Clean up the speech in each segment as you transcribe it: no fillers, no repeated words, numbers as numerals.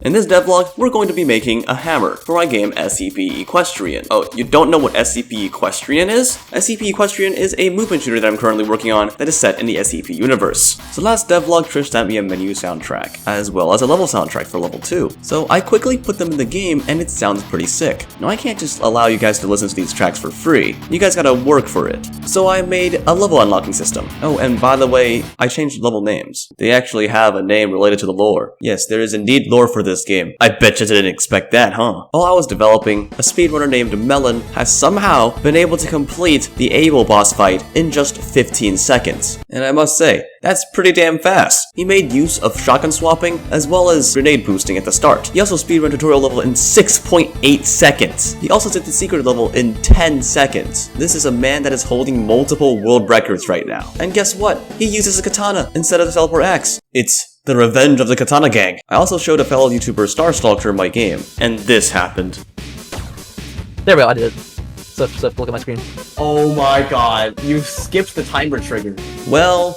In this devlog, we're going to be making a hammer for my game SCP Equestrian. Oh, you don't know what SCP Equestrian is? SCP Equestrian is a movement shooter that I'm currently working on that is set in the SCP universe. So last devlog, Trish sent me a menu soundtrack, as well as a level soundtrack for level 2. So I quickly put them in the game and it sounds pretty sick. Now I can't just allow you guys to listen to these tracks for free. You guys gotta work for it. So I made a level unlocking system. Oh, and by the way, I changed level names. They actually have a name related to the lore. Yes, there is indeed lore for this game. I bet you didn't expect that, huh? While I was developing, a speedrunner named Melon has somehow been able to complete the Abel boss fight in just 15 seconds. And I must say, that's pretty damn fast. He made use of shotgun swapping as well as grenade boosting at the start. He also speedrun tutorial level in 6.8 seconds. He also did the secret level in 10 seconds. This is a man that is holding multiple world records right now. And guess what? He uses a katana instead of the teleport axe. It's the revenge of the katana gang. I also showed a fellow YouTuber Starstalker my game, and this happened. There we go, I did it. Swift, look at my screen. Oh my god, you skipped the timer trigger. Well,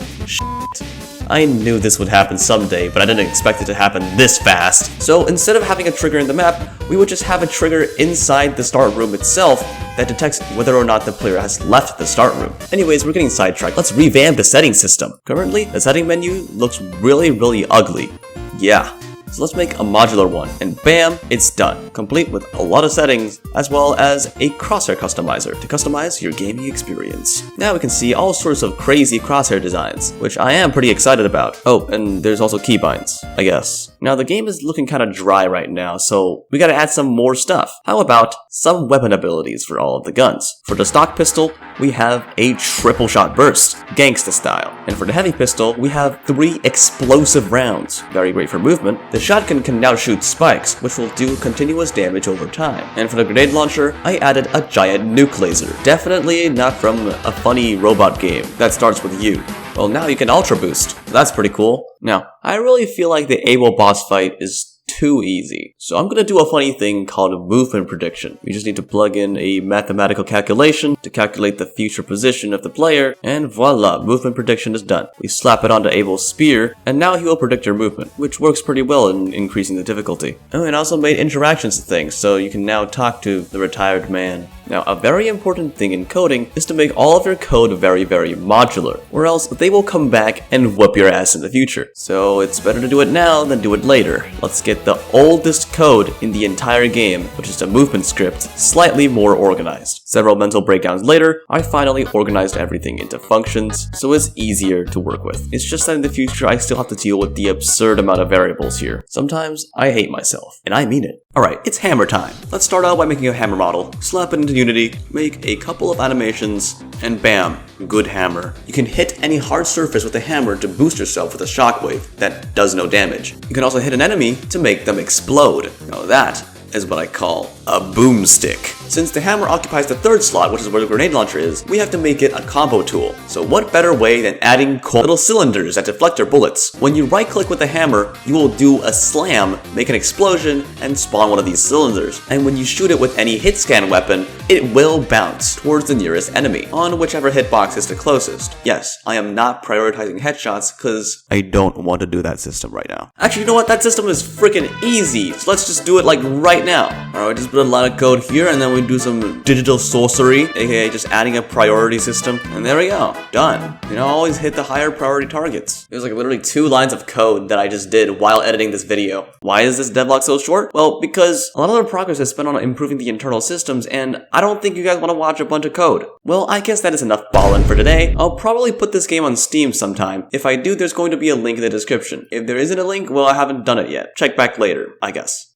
I knew this would happen someday, but I didn't expect it to happen this fast. So instead of having a trigger in the map, we would just have a trigger inside the start room itself that detects whether or not the player has left the start room. Anyways, we're getting sidetracked. Let's revamp the setting system. Currently, the setting menu looks really ugly. Yeah. So let's make a modular one, and bam, it's done. Complete with a lot of settings, as well as a crosshair customizer to customize your gaming experience. Now we can see all sorts of crazy crosshair designs, which I am pretty excited about. Oh, and there's also keybinds, I guess. Now the game is looking kind of dry right now, so we gotta add some more stuff. How about some weapon abilities for all of the guns? For the stock pistol, we have a triple shot burst, gangsta style. And for the heavy pistol, we have 3 explosive rounds. Very great for movement. The shotgun can now shoot spikes, which will do continuous damage over time. And for the grenade launcher, I added a giant nuke laser. Definitely not from a funny robot game that starts with you. Well, now you can ultra boost. That's pretty cool. Now, I really feel like the Abel boss fight is too easy. So I'm gonna do a funny thing called a movement prediction. We just need to plug in a mathematical calculation to calculate the future position of the player, and voila, movement prediction is done. We slap it onto Abel's spear, and now he will predict your movement, which works pretty well in increasing the difficulty. Oh, and also made interactions and things, so you can now talk to the retired man. Now, a very important thing in coding is to make all of your code very modular, or else they will come back and whoop your ass in the future. So it's better to do it now than do it later. Let's get the oldest code in the entire game, which is the movement script, slightly more organized. Several mental breakdowns later, I finally organized everything into functions, so it's easier to work with. It's just that in the future, I still have to deal with the absurd amount of variables here. Sometimes I hate myself, and I mean it. Alright, it's hammer time. Let's start out by making a hammer model, slap it into Unity, make a couple of animations, and bam, good hammer. You can hit any hard surface with a hammer to boost yourself with a shockwave that does no damage. You can also hit an enemy to make them explode. Now that is what I call a boomstick. Since the hammer occupies the 3rd slot, which is where the grenade launcher is, we have to make it a combo tool. So what better way than adding cool little cylinders that deflect your bullets? When you right click with the hammer, you will do a slam, make an explosion, and spawn one of these cylinders. And when you shoot it with any hit scan weapon, it will bounce towards the nearest enemy, on whichever hitbox is the closest. Yes, I am not prioritizing headshots because I don't want to do that system right now. Actually, you know what? That system is freaking easy. So let's just do it like right now. Alright, just put a lot of code here and then we do some digital sorcery, aka just adding a priority system, and there we go, done. You know, always hit the higher priority targets. There's like literally 2 lines of code that I just did while editing this video. Why is this devlog so short? Well, because a lot of the progress is spent on improving the internal systems, and I don't think you guys want to watch a bunch of code. Well, I guess that is enough ballin' for today. I'll probably put this game on Steam sometime. If I do, there's going to be a link in the description. If there isn't a link, well, I haven't done it yet. Check back later, I guess.